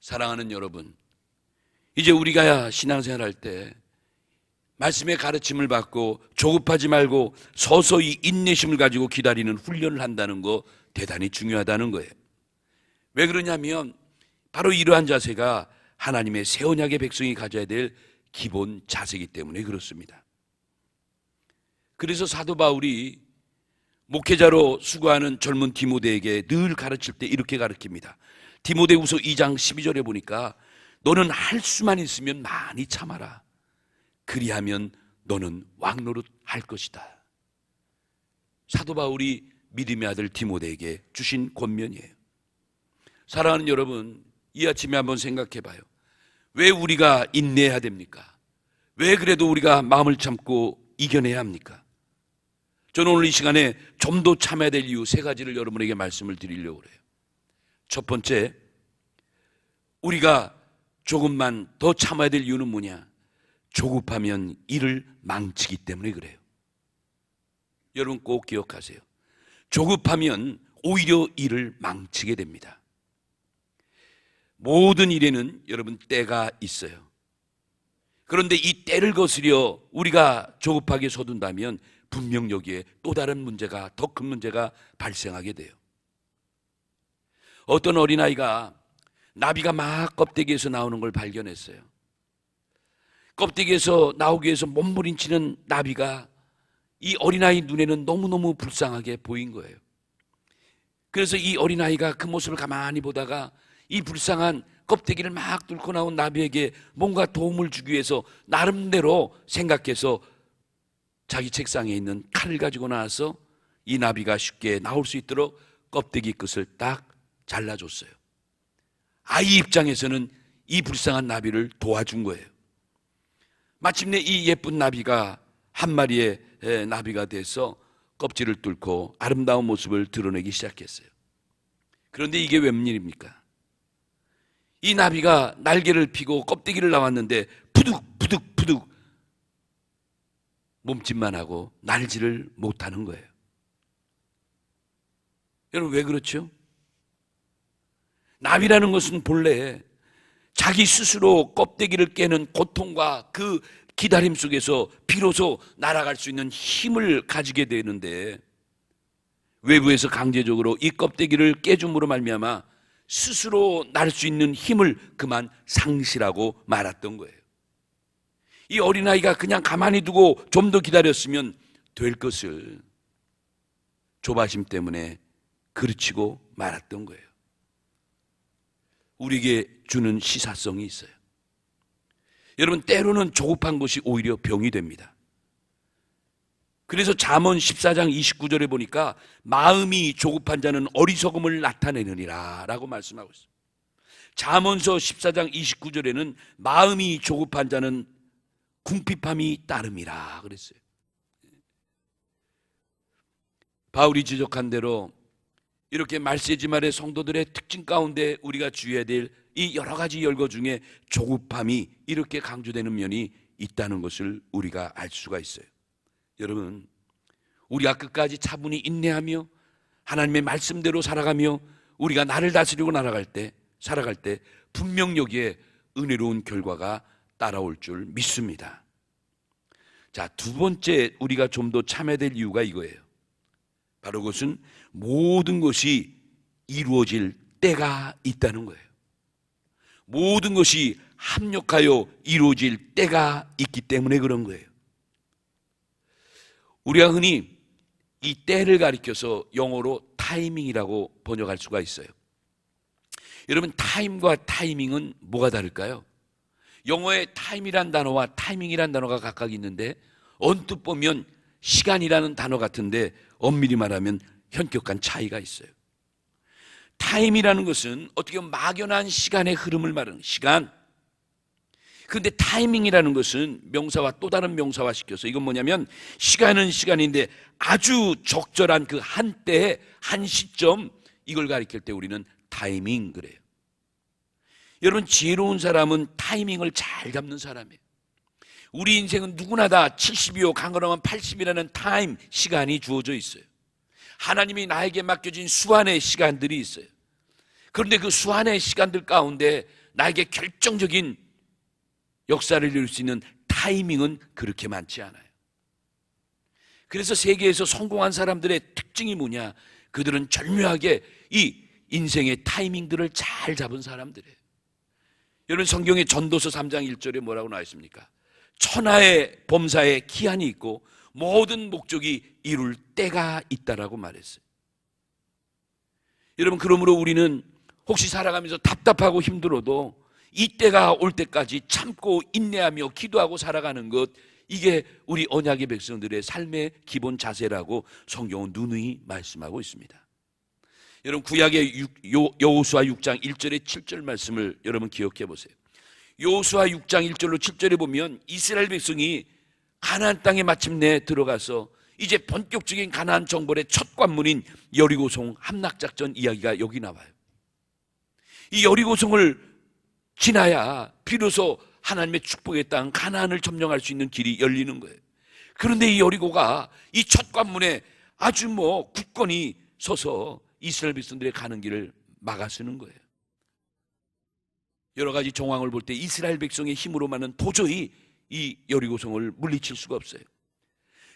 사랑하는 여러분, 이제 우리가 신앙생활할 때 말씀의 가르침을 받고 조급하지 말고 서서히 인내심을 가지고 기다리는 훈련을 한다는 거 대단히 중요하다는 거예요. 왜 그러냐면 바로 이러한 자세가 하나님의 새 언약의 백성이 가져야 될 기본 자세이기 때문에 그렇습니다. 그래서 사도 바울이 목회자로 수고하는 젊은 디모데에게 늘 가르칠 때 이렇게 가르칩니다. 디모데후서 2장 12절에 보니까 너는 할 수만 있으면 많이 참아라. 그리하면 너는 왕노릇 할 것이다. 사도 바울이 믿음의 아들 디모데에게 주신 권면이에요. 사랑하는 여러분, 이 아침에 한번 생각해 봐요. 왜 우리가 인내해야 됩니까? 왜 그래도 우리가 마음을 참고 이겨내야 합니까? 저는 오늘 이 시간에 좀 더 참아야 될 이유 3가지를 여러분에게 말씀을 드리려고 그래요. 첫 번째, 우리가 조금만 더 참아야 될 이유는 뭐냐? 조급하면 일을 망치기 때문에 그래요. 여러분 꼭 기억하세요. 조급하면 오히려 일을 망치게 됩니다. 모든 일에는 여러분 때가 있어요. 그런데 이 때를 거스려 우리가 조급하게 서둔다면 분명 여기에 또 다른 문제가, 더 큰 문제가 발생하게 돼요. 어떤 어린아이가 나비가 막 껍데기에서 나오는 걸 발견했어요. 껍데기에서 나오기 위해서 몸부림치는 나비가 이 어린아이 눈에는 너무너무 불쌍하게 보인 거예요. 그래서 이 어린아이가 그 모습을 가만히 보다가 이 불쌍한 껍데기를 막 뚫고 나온 나비에게 뭔가 도움을 주기 위해서 나름대로 생각해서 자기 책상에 있는 칼을 가지고 나와서 이 나비가 쉽게 나올 수 있도록 껍데기 끝을 딱 잘라줬어요. 아이 입장에서는 이 불쌍한 나비를 도와준 거예요. 마침내 이 예쁜 나비가 한 마리의 나비가 돼서 껍질을 뚫고 아름다운 모습을 드러내기 시작했어요. 그런데 이게 웬일입니까? 이 나비가 날개를 펴고 껍데기를 나왔는데 푸득푸득푸득 몸짓만 하고 날지를 못하는 거예요. 여러분 왜 그렇죠? 나비라는 것은 본래 자기 스스로 껍데기를 깨는 고통과 그 기다림 속에서 비로소 날아갈 수 있는 힘을 가지게 되는데 외부에서 강제적으로 이 껍데기를 깨줌으로 말미암아 스스로 날 수 있는 힘을 그만 상실하고 말았던 거예요. 이 어린아이가 그냥 가만히 두고 좀 더 기다렸으면 될 것을 조바심 때문에 그르치고 말았던 거예요. 우리에게 주는 시사성이 있어요. 여러분 때로는 조급한 것이 오히려 병이 됩니다. 그래서 잠언 14장 29절에 보니까 마음이 조급한 자는 어리석음을 나타내느니라 라고 말씀하고 있어요. 잠언서 14장 29절에는 마음이 조급한 자는 궁핍함이 따름이라 그랬어요. 바울이 지적한 대로 이렇게 말세지 말의 성도들의 특징 가운데 우리가 주의해야 될 이 여러 가지 열거 중에 조급함이 이렇게 강조되는 면이 있다는 것을 우리가 알 수가 있어요. 여러분, 우리가 끝까지 차분히 인내하며 하나님의 말씀대로 살아가며 우리가 나를 다스리고 살아갈 때 분명 여기에 은혜로운 결과가 따라올 줄 믿습니다. 자, 두 번째 우리가 좀 더 참아야 될 이유가 이거예요. 바로 그것은 모든 것이 이루어질 때가 있다는 거예요. 모든 것이 합력하여 이루어질 때가 있기 때문에 그런 거예요. 우리가 흔히 이 때를 가리켜서 영어로 타이밍이라고 번역할 수가 있어요. 여러분 타임과 타이밍은 뭐가 다를까요? 영어에 타임이란 단어와 타이밍이란 단어가 각각 있는데 언뜻 보면 시간이라는 단어 같은데 엄밀히 말하면 현격한 차이가 있어요. 타임이라는 것은 어떻게 보면 막연한 시간의 흐름을 말하는 시간. 그런데 타이밍이라는 것은 명사와 또 다른 명사화 시켜서 이건 뭐냐면 시간은 시간인데 아주 적절한 그 한때의 한 시점, 이걸 가리킬 때 우리는 타이밍 그래요. 여러분 지혜로운 사람은 타이밍을 잘 잡는 사람이에요. 우리 인생은 누구나 다 70이요 강건하면 80이라는 타임, 시간이 주어져 있어요. 하나님이 나에게 맡겨진 수완의 시간들이 있어요. 그런데 그 수완의 시간들 가운데 나에게 결정적인 역사를 이룰 수 있는 타이밍은 그렇게 많지 않아요. 그래서 세계에서 성공한 사람들의 특징이 뭐냐? 그들은 절묘하게 이 인생의 타이밍들을 잘 잡은 사람들이에요. 여러분, 성경의 전도서 3장 1절에 뭐라고 나와 있습니까? 천하의 범사에 기한이 있고 모든 목적이 이룰 때가 있다라고 말했어요. 여러분, 그러므로 우리는 혹시 살아가면서 답답하고 힘들어도 이 때가 올 때까지 참고 인내하며 기도하고 살아가는 것, 이게 우리 언약의 백성들의 삶의 기본 자세라고 성경은 누누이 말씀하고 있습니다. 여러분, 구약의 여호수아 6장 1절에 7절 말씀을 여러분 기억해 보세요. 여호수아 6장 1절로 7절에 보면 이스라엘 백성이 가나안 땅에 마침내 들어가서 이제 본격적인 가나안 정벌의 첫 관문인 여리고성 함락작전 이야기가 여기 나와요. 이 여리고성을 지나야 비로소 하나님의 축복의 땅 가나안을 점령할 수 있는 길이 열리는 거예요. 그런데 이 여리고가 이 첫 관문에 아주 굳건히 서서 이스라엘 백성들의 가는 길을 막아서는 거예요. 여러 가지 정황을 볼 때 이스라엘 백성의 힘으로만은 도저히 이 여리고성을 물리칠 수가 없어요.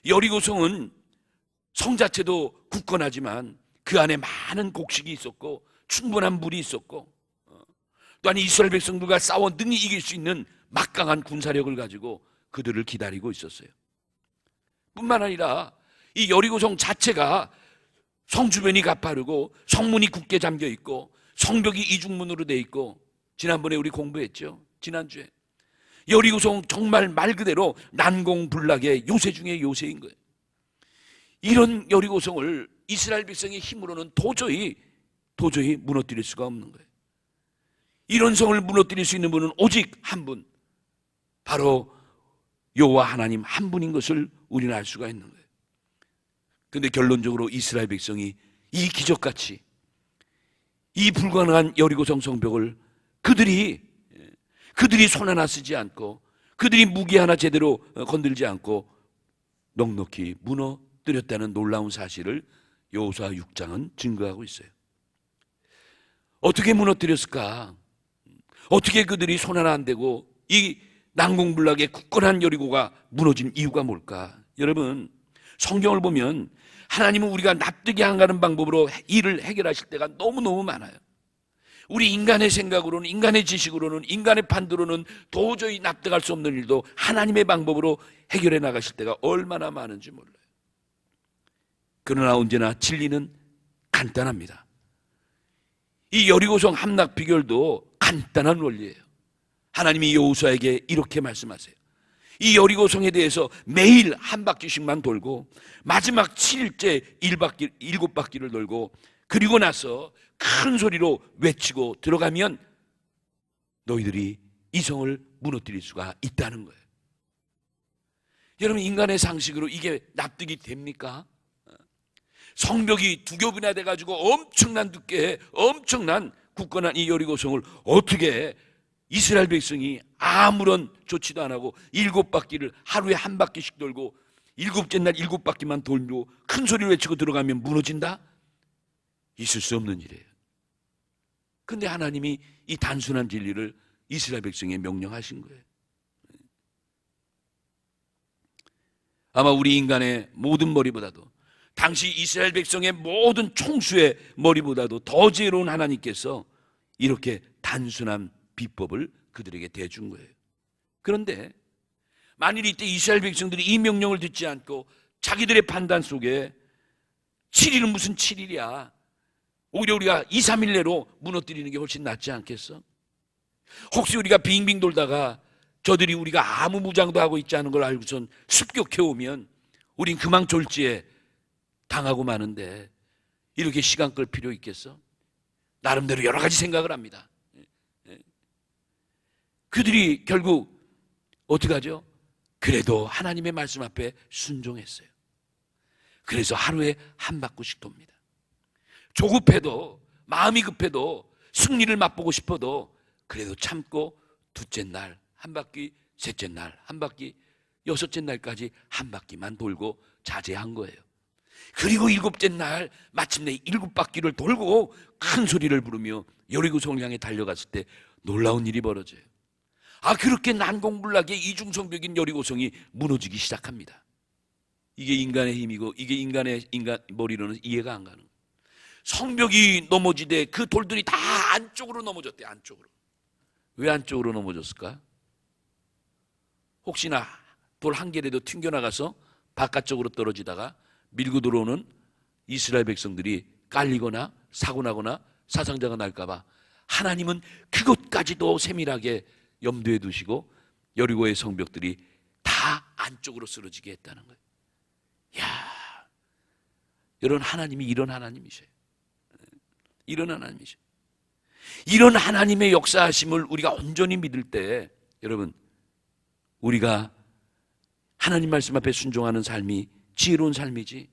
여리고성은 성 자체도 굳건하지만 그 안에 많은 곡식이 있었고 충분한 물이 있었고, 또한 이스라엘 백성들과 싸워 능히 이길 수 있는 막강한 군사력을 가지고 그들을 기다리고 있었어요. 뿐만 아니라 이 여리고성 자체가 성 주변이 가파르고 성문이 굳게 잠겨 있고 성벽이 이중문으로 돼 있고, 지난번에 우리 공부했죠. 지난주에 여리고성 정말 말 그대로 난공불락의 요새 중에 요새인 거예요. 이런 여리고성을 이스라엘 백성의 힘으로는 도저히 무너뜨릴 수가 없는 거예요. 이런 성을 무너뜨릴 수 있는 분은 오직 한 분, 바로 여호와 하나님 한 분인 것을 우리는 알 수가 있는 거예요. 그런데 결론적으로 이스라엘 백성이 이 기적같이 이 불가능한 여리고성 성벽을 그들이 손 하나 쓰지 않고 그들이 무기 하나 제대로 건들지 않고 넉넉히 무너뜨렸다는 놀라운 사실을 여호수아 6장은 증거하고 있어요. 어떻게 무너뜨렸을까? 어떻게 그들이 손 하나 안 대고 이 난공불락의 굳건한 여리고가 무너진 이유가 뭘까? 여러분, 성경을 보면 하나님은 우리가 납득이 안 가는 방법으로 일을 해결하실 때가 너무너무 많아요. 우리 인간의 생각으로는, 인간의 지식으로는, 인간의 판도로는 도저히 납득할 수 없는 일도 하나님의 방법으로 해결해 나가실 때가 얼마나 많은지 몰라요. 그러나 언제나 진리는 간단합니다. 이 여리고성 함락 비결도 간단한 원리예요. 하나님이 여호수아에게 이렇게 말씀하세요. 이 여리고성에 대해서 매일 한 바퀴씩만 돌고 마지막 7일째 7바퀴를 돌고 그리고 나서 큰 소리로 외치고 들어가면 너희들이 이 성을 무너뜨릴 수가 있다는 거예요. 여러분, 인간의 상식으로 이게 납득이 됩니까? 성벽이 두 겹이나 돼가지고 엄청난 두께에 엄청난 굳건한 이 여리고성을 어떻게 이스라엘 백성이 아무런 조치도 안 하고 7바퀴를 하루에 한 바퀴씩 돌고 7째 날 7바퀴만 돌고 큰 소리를 외치고 들어가면 무너진다? 있을 수 없는 일이에요. 근데 하나님이 이 단순한 진리를 이스라엘 백성에 명령하신 거예요. 아마 우리 인간의 모든 머리보다도, 당시 이스라엘 백성의 모든 총수의 머리보다도 더 지혜로운 하나님께서 이렇게 단순한 비법을 그들에게 대준 거예요. 그런데 만일 이때 이스라엘 백성들이 이 명령을 듣지 않고 자기들의 판단 속에 7일은 무슨 7일이야, 오히려 우리가 2, 3일 내로 무너뜨리는 게 훨씬 낫지 않겠어? 혹시 우리가 빙빙 돌다가 저들이 우리가 아무 무장도 하고 있지 않은 걸 알고선 습격해오면 우린 그만 졸지에 당하고 마는데 이렇게 시간 끌 필요 있겠어? 나름대로 여러 가지 생각을 합니다. 그들이 결국 어떻게 하죠? 그래도 하나님의 말씀 앞에 순종했어요. 그래서 하루에 한 바퀴씩 돕니다. 조급해도, 마음이 급해도, 승리를 맛보고 싶어도 그래도 참고 둘째 날 한 바퀴, 셋째 날 한 바퀴, 여섯째 날까지 한 바퀴만 돌고 자제한 거예요. 그리고 일곱째 날 마침내 일곱 바퀴를 돌고 큰 소리를 부르며 여리고성을 향해 달려갔을 때 놀라운 일이 벌어져요. 그렇게 난공불락의 이중성벽인 여리고성이 무너지기 시작합니다. 이게 인간의 힘이고 이게 인간 머리로는 이해가 안 가는 거예요. 성벽이 넘어지되 그 돌들이 다 안쪽으로 넘어졌대. 안쪽으로. 왜 안쪽으로 넘어졌을까? 혹시나 돌 한 개라도 튕겨나가서 바깥쪽으로 떨어지다가 밀고 들어오는 이스라엘 백성들이 깔리거나 사고나거나 사상자가 날까봐 하나님은 그것까지도 세밀하게 염두에 두시고 여리고의 성벽들이 다 안쪽으로 쓰러지게 했다는 거예요. 여러분, 하나님이 이런 하나님이셔요. 이런 하나님이셔요. 이런 하나님의 역사하심을 우리가 온전히 믿을 때, 여러분, 우리가 하나님 말씀 앞에 순종하는 삶이 지혜로운 삶이지,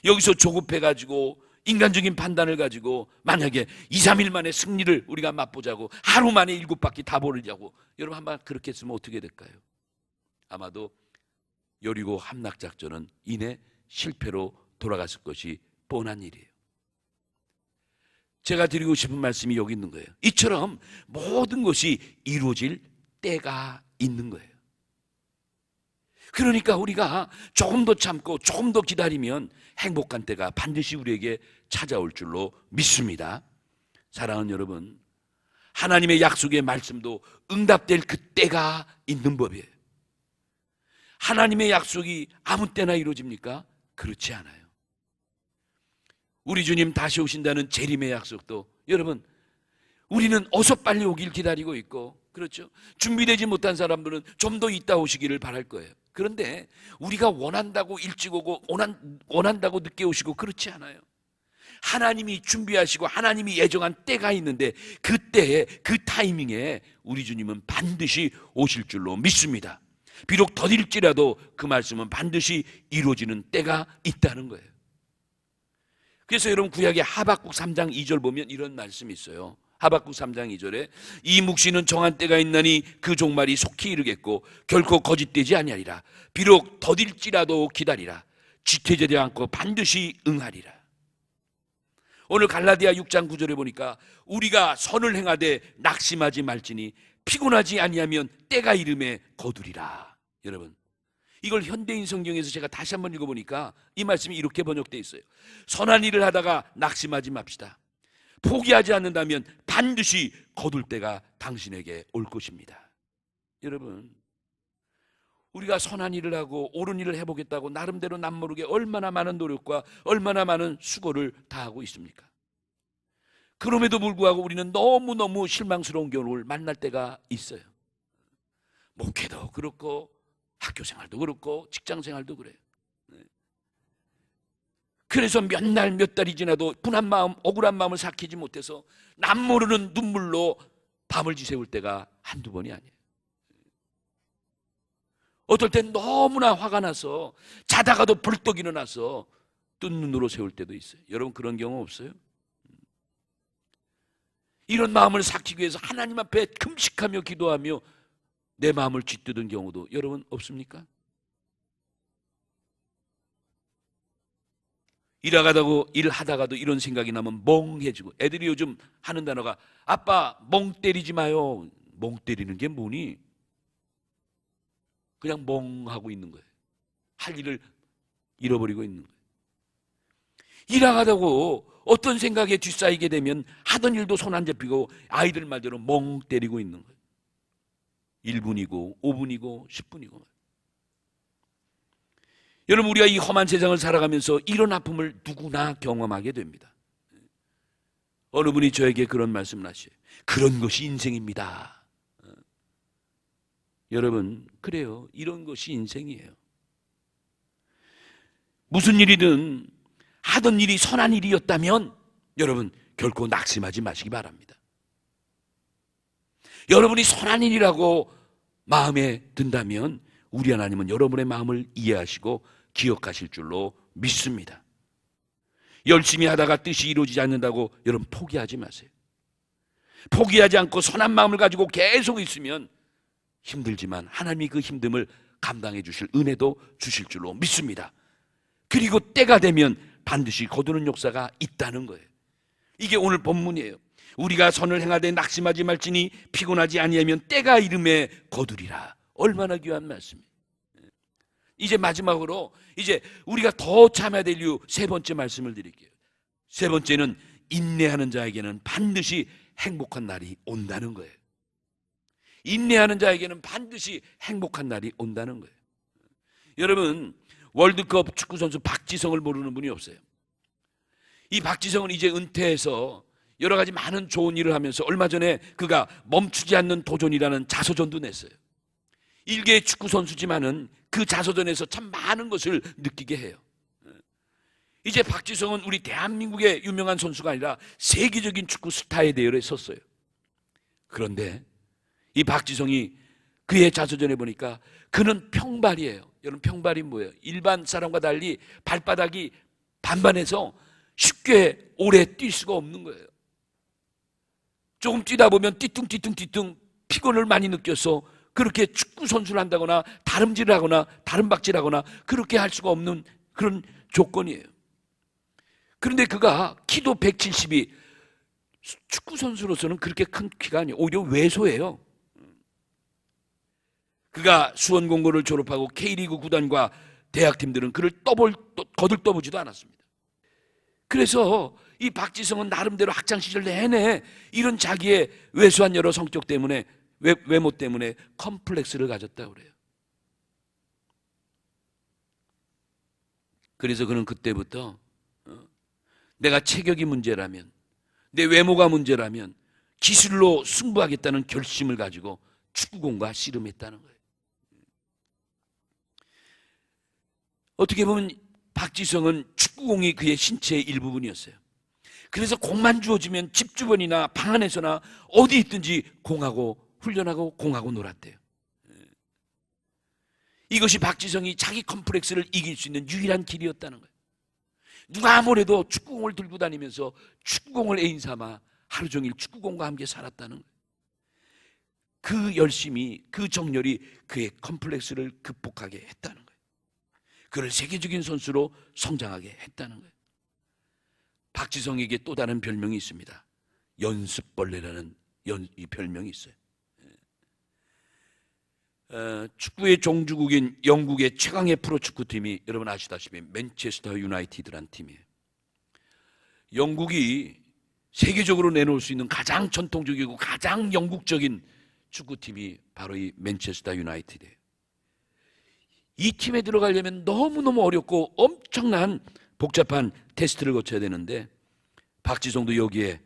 여기서 조급해가지고 인간적인 판단을 가지고 만약에 2, 3일 만에 승리를 우리가 맛보자고 하루 만에 7바퀴 다 보려고, 여러분 한번 그렇게 했으면 어떻게 될까요? 아마도 여리고 함락작전은 이내 실패로 돌아갔을 것이 뻔한 일이에요. 제가 드리고 싶은 말씀이 여기 있는 거예요. 이처럼 모든 것이 이루어질 때가 있는 거예요. 그러니까 우리가 조금 더 참고 조금 더 기다리면 행복한 때가 반드시 우리에게 찾아올 줄로 믿습니다. 사랑하는 여러분, 하나님의 약속의 말씀도 응답될 그 때가 있는 법이에요. 하나님의 약속이 아무 때나 이루어집니까? 그렇지 않아요. 우리 주님 다시 오신다는 재림의 약속도, 여러분, 우리는 어서 빨리 오길 기다리고 있고, 그렇죠? 준비되지 못한 사람들은 좀 더 있다 오시기를 바랄 거예요. 그런데 우리가 원한다고 일찍 오고 원한다고 늦게 오시고 그렇지 않아요. 하나님이 준비하시고 하나님이 예정한 때가 있는데 그 때에, 그 타이밍에 우리 주님은 반드시 오실 줄로 믿습니다. 비록 더딜지라도 그 말씀은 반드시 이루어지는 때가 있다는 거예요. 그래서 여러분, 구약의 하박국 3장 2절 보면 이런 말씀이 있어요. 하박국 3장 2절에 이 묵시는 정한 때가 있나니 그 종말이 속히 이르겠고 결코 거짓되지 아니하리라. 비록 더딜지라도 기다리라. 지체되지 않고 반드시 응하리라. 오늘 갈라디아 6장 9절에 보니까 우리가 선을 행하되 낙심하지 말지니 피곤하지 아니하면 때가 이름에 거두리라. 여러분, 이걸 현대인 성경에서 제가 다시 한번 읽어보니까 이 말씀이 이렇게 번역되어 있어요. 선한 일을 하다가 낙심하지 맙시다. 포기하지 않는다면 반드시 거둘 때가 당신에게 올 것입니다. 여러분, 우리가 선한 일을 하고 옳은 일을 해보겠다고 나름대로 남모르게 얼마나 많은 노력과 얼마나 많은 수고를 다하고 있습니까? 그럼에도 불구하고 우리는 너무너무 실망스러운 경우를 만날 때가 있어요. 목회도 그렇고 학교생활도 그렇고 직장생활도 그래요. 그래서 몇 날 몇 달이 지나도 분한 마음, 억울한 마음을 삭히지 못해서 남모르는 눈물로 밤을 지새울 때가 한두 번이 아니에요. 어떨 땐 너무나 화가 나서 자다가도 벌떡 일어나서 뜬 눈으로 세울 때도 있어요. 여러분, 그런 경우 없어요? 이런 마음을 삭히기 위해서 하나님 앞에 금식하며 기도하며 내 마음을 쥐뜯은 경우도 여러분 없습니까? 일하다가도 이런 생각이 나면 멍해지고, 애들이 요즘 하는 단어가 아빠 멍 때리지 마요. 멍 때리는 게 뭐니? 그냥 멍하고 있는 거예요. 할 일을 잃어버리고 있는 거예요. 일하다고 어떤 생각에 뒤싸이게 되면 하던 일도 손 안 잡히고 아이들 말대로 멍 때리고 있는 거예요. 1분이고 5분이고 10분이고. 여러분, 우리가 이 험한 세상을 살아가면서 이런 아픔을 누구나 경험하게 됩니다. 어느 분이 저에게 그런 말씀을 하셔요. 그런 것이 인생입니다. 여러분, 그래요. 이런 것이 인생이에요. 무슨 일이든 하던 일이 선한 일이었다면 여러분, 결코 낙심하지 마시기 바랍니다. 여러분이 선한 일이라고 마음에 든다면 우리 하나님은 여러분의 마음을 이해하시고 기억하실 줄로 믿습니다. 열심히 하다가 뜻이 이루어지지 않는다고 여러분 포기하지 마세요. 포기하지 않고 선한 마음을 가지고 계속 있으면 힘들지만 하나님이 그 힘듦을 감당해 주실 은혜도 주실 줄로 믿습니다. 그리고 때가 되면 반드시 거두는 역사가 있다는 거예요. 이게 오늘 본문이에요. 우리가 선을 행하되 낙심하지 말지니 피곤하지 아니하면 때가 이름에 거두리라. 얼마나 귀한 말씀이에요. 이제 마지막으로 이제 우리가 더 참아야 될 이유 세 번째 말씀을 드릴게요. 세 번째는 인내하는 자에게는 반드시 행복한 날이 온다는 거예요. 인내하는 자에게는 반드시 행복한 날이 온다는 거예요. 여러분, 월드컵 축구선수 박지성을 모르는 분이 없어요. 이 박지성은 이제 은퇴해서 여러 가지 많은 좋은 일을 하면서 얼마 전에 그가 멈추지 않는 도전이라는 자서전도 냈어요. 일개의 축구선수지만은 그 자서전에서 참 많은 것을 느끼게 해요. 이제 박지성은 우리 대한민국의 유명한 선수가 아니라 세계적인 축구 스타의 대열에 섰어요. 그런데 이 박지성이 그의 자서전에 보니까 그는 평발이에요. 여러분, 평발이 뭐예요? 일반 사람과 달리 발바닥이 반반해서 쉽게 오래 뛸 수가 없는 거예요. 조금 뛰다 보면 띠뚱 피곤을 많이 느껴서 그렇게 축구 선수를 한다거나 다름질을 하거나 다름박질하거나 그렇게 할 수가 없는 그런 조건이에요. 그런데 그가 키도 170이 축구 선수로서는 그렇게 큰 키가 아니에요. 오히려 왜소해요. 그가 수원공고를 졸업하고 K리그 구단과 대학팀들은 그를 거들떠보지도 않았습니다. 그래서 이 박지성은 나름대로 학창시절 내내 이런 자기의 왜소한 여러 성격 때문에 외모 때문에 컴플렉스를 가졌다고 그래요. 그래서 그는 그때부터 내가 체격이 문제라면, 내 외모가 문제라면 기술로 승부하겠다는 결심을 가지고 축구공과 씨름했다는 거예요. 어떻게 보면 박지성은 축구공이 그의 신체의 일부분이었어요. 그래서 공만 주어지면 집 주변이나 방 안에서나 어디 있든지 공하고 훈련하고 공하고 놀았대요. 이것이 박지성이 자기 컴플렉스를 이길 수 있는 유일한 길이었다는 거예요. 누가 아무래도 축구공을 들고 다니면서 축구공을 애인 삼아 하루 종일 축구공과 함께 살았다는 거예요. 그 열심이, 그 정열이 그의 컴플렉스를 극복하게 했다는 거예요. 그를 세계적인 선수로 성장하게 했다는 거예요. 박지성에게 또 다른 별명이 있습니다. 연습벌레라는 이 별명이 있어요. 축구의 종주국인 영국의 최강의 프로축구팀이 여러분 아시다시피 맨체스터 유나이티드라는 팀이에요. 영국이 세계적으로 내놓을 수 있는 가장 전통적이고 가장 영국적인 축구팀이 바로 이 맨체스터 유나이티드예요. 이 팀에 들어가려면 너무너무 어렵고 엄청난 복잡한 테스트를 거쳐야 되는데 박지성도 여기에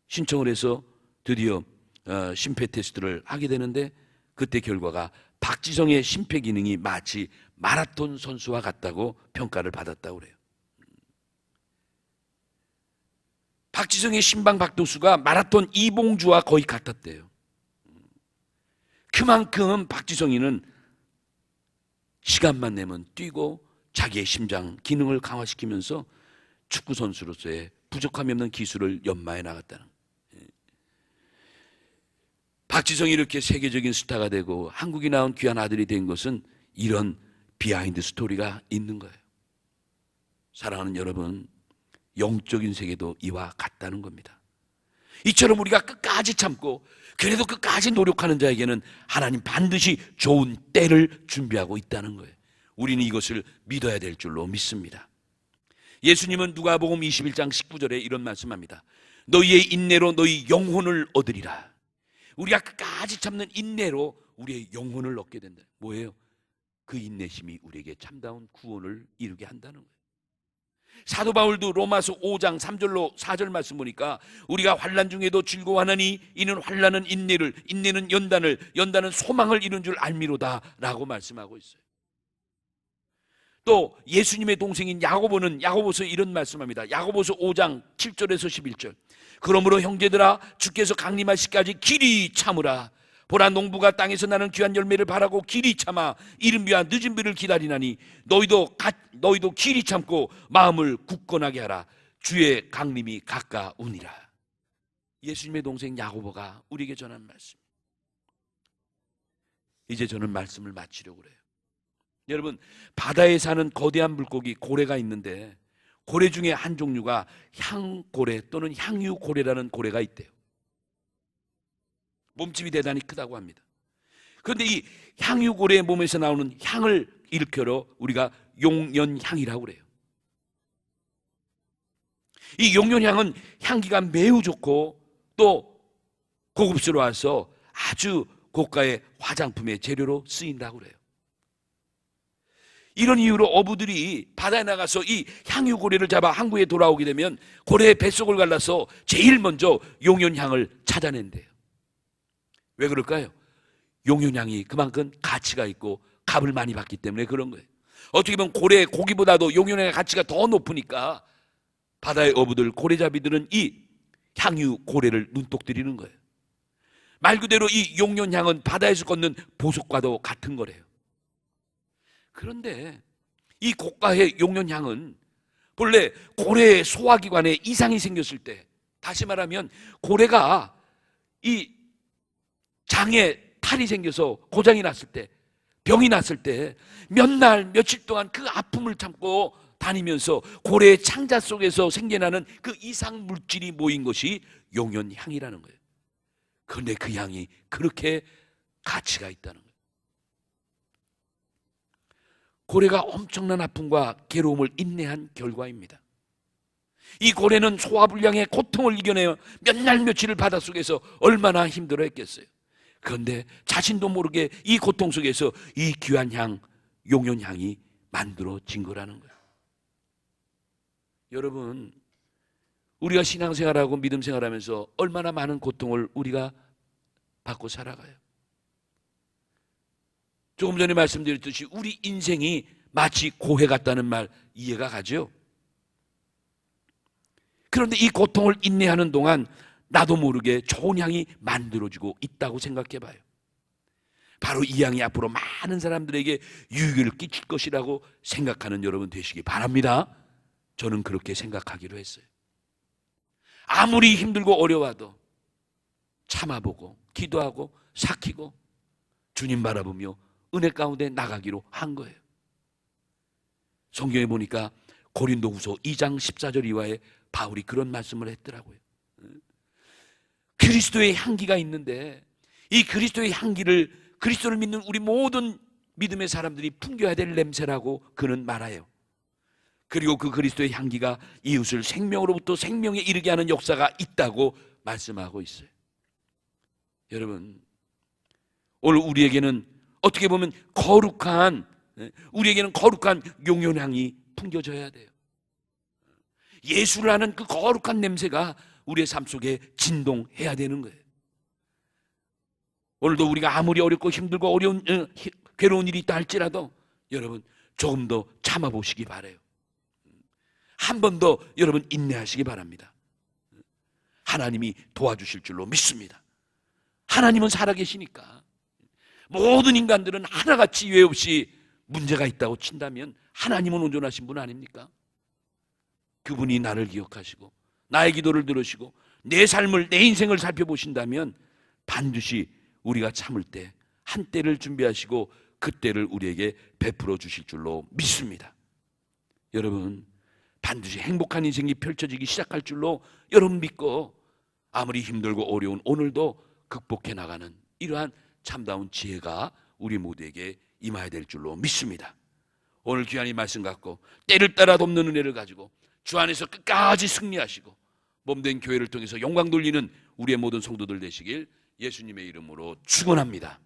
신청을 해서 드디어 심폐 테스트를 하게 되는데 그때 결과가 박지성의 심폐 기능이 마치 마라톤 선수와 같다고 평가를 받았다고 그래요. 박지성의 심박박도수가 마라톤 이봉주와 거의 같았대요. 그만큼 박지성이는 시간만 내면 뛰고 자기의 심장 기능을 강화시키면서 축구 선수로서의 부족함이 없는 기술을 연마해 나갔다는 거예요. 박지성이 이렇게 세계적인 스타가 되고 한국이 낳은 귀한 아들이 된 것은 이런 비하인드 스토리가 있는 거예요. 사랑하는 여러분, 영적인 세계도 이와 같다는 겁니다. 이처럼 우리가 끝까지 참고 그래도 끝까지 노력하는 자에게는 하나님 반드시 좋은 때를 준비하고 있다는 거예요. 우리는 이것을 믿어야 될 줄로 믿습니다. 예수님은 누가복음 21장 19절에 이런 말씀합니다. 너희의 인내로 너희 영혼을 얻으리라. 우리가 끝까지 참는 인내로 우리의 영혼을 얻게 된다. 뭐예요? 그 인내심이 우리에게 참다운 구원을 이루게 한다는 거예요. 사도 바울도 로마서 5장 3절로 4절 말씀 보니까 우리가 환난 중에도 즐거워하나니 이는 환난은 인내를, 인내는 연단을, 연단은 소망을 이룬 줄 알미로다 라고 말씀하고 있어요. 또 예수님의 동생인 야고보는 야고보서 이런 말씀합니다. 야고보서 5장 7절에서 11절. 그러므로 형제들아 주께서 강림하시기까지 길이 참으라. 보라 농부가 땅에서 나는 귀한 열매를 바라고 길이 참아 이른 비와 늦은 비를 기다리나니 너희도 길이 참고 마음을 굳건하게 하라. 주의 강림이 가까우니라. 예수님의 동생 야고보가 우리에게 전한 말씀. 이제 저는 말씀을 마치려고 그래요. 여러분, 바다에 사는 거대한 물고기 고래가 있는데 고래 중에 한 종류가 향고래 또는 향유고래라는 고래가 있대요. 몸집이 대단히 크다고 합니다. 그런데 이 향유고래의 몸에서 나오는 향을 일컬어 우리가 용연향이라고 그래요. 이 용연향은 향기가 매우 좋고 또 고급스러워서 아주 고가의 화장품의 재료로 쓰인다고 그래요. 이런 이유로 어부들이 바다에 나가서 이 향유고래를 잡아 항구에 돌아오게 되면 고래의 뱃속을 갈라서 제일 먼저 용연향을 찾아낸대요. 왜 그럴까요? 용연향이 그만큼 가치가 있고 값을 많이 받기 때문에 그런 거예요. 어떻게 보면 고래 고기보다도 용연향의 가치가 더 높으니까 바다의 어부들, 고래잡이들은 이 향유고래를 눈독 들이는 거예요. 말 그대로 이 용연향은 바다에서 걷는 보석과도 같은 거래요. 그런데 이 고가의 용연향은 본래 고래의 소화기관에 이상이 생겼을 때, 다시 말하면 고래가 이 장에 탈이 생겨서 고장이 났을 때, 병이 났을 때 몇 날 며칠 동안 그 아픔을 참고 다니면서 고래의 창자 속에서 생겨나는 그 이상 물질이 모인 것이 용연향이라는 거예요. 그런데 그 향이 그렇게 가치가 있다는 거예요. 고래가 엄청난 아픔과 괴로움을 인내한 결과입니다. 이 고래는 소화불량의 고통을 이겨내어 몇 날 며칠을 바닷속에서 얼마나 힘들어했겠어요. 그런데 자신도 모르게 이 고통 속에서 이 귀한 향, 용연향이 만들어진 거라는 거예요. 여러분, 우리가 신앙생활하고 믿음생활하면서 얼마나 많은 고통을 우리가 받고 살아가요. 조금 전에 말씀드렸듯이 우리 인생이 마치 고해 같다는 말 이해가 가죠? 그런데 이 고통을 인내하는 동안 나도 모르게 좋은 향이 만들어지고 있다고 생각해 봐요. 바로 이 향이 앞으로 많은 사람들에게 유익을 끼칠 것이라고 생각하는 여러분 되시기 바랍니다. 저는 그렇게 생각하기로 했어요. 아무리 힘들고 어려워도 참아보고 기도하고 삭히고 주님 바라보며 은혜 가운데 나가기로 한 거예요. 성경에 보니까 고린도후서 2장 14절 이하에 바울이 그런 말씀을 했더라고요. 그리스도의 향기가 있는데 이 그리스도의 향기를 그리스도를 믿는 우리 모든 믿음의 사람들이 풍겨야 될 냄새라고 그는 말해요. 그리고 그 그리스도의 향기가 이웃을 생명으로부터 생명에 이르게 하는 역사가 있다고 말씀하고 있어요. 여러분, 오늘 우리에게는 어떻게 보면 우리에게는 거룩한 용연향이 풍겨져야 돼요. 예수를 아는 그 거룩한 냄새가 우리의 삶 속에 진동해야 되는 거예요. 오늘도 우리가 아무리 어렵고 힘들고 어려운 괴로운 일이 있다 할지라도 여러분 조금 더 참아보시기 바라요. 한 번 더 여러분 인내하시기 바랍니다. 하나님이 도와주실 줄로 믿습니다. 하나님은 살아계시니까 모든 인간들은 하나같이 예외 없이 문제가 있다고 친다면 하나님은 온전하신 분 아닙니까? 그분이 나를 기억하시고 나의 기도를 들으시고 내 삶을, 내 인생을 살펴보신다면 반드시 우리가 참을 때 한때를 준비하시고 그때를 우리에게 베풀어 주실 줄로 믿습니다. 여러분, 반드시 행복한 인생이 펼쳐지기 시작할 줄로 여러분 믿고 아무리 힘들고 어려운 오늘도 극복해 나가는 이러한 참다운 지혜가 우리 모두에게 임해야 될 줄로 믿습니다. 오늘 귀한 이 말씀 갖고 때를 따라 돕는 은혜를 가지고 주 안에서 끝까지 승리하시고 몸된 교회를 통해서 영광 돌리는 우리의 모든 성도들 되시길 예수님의 이름으로 축원합니다.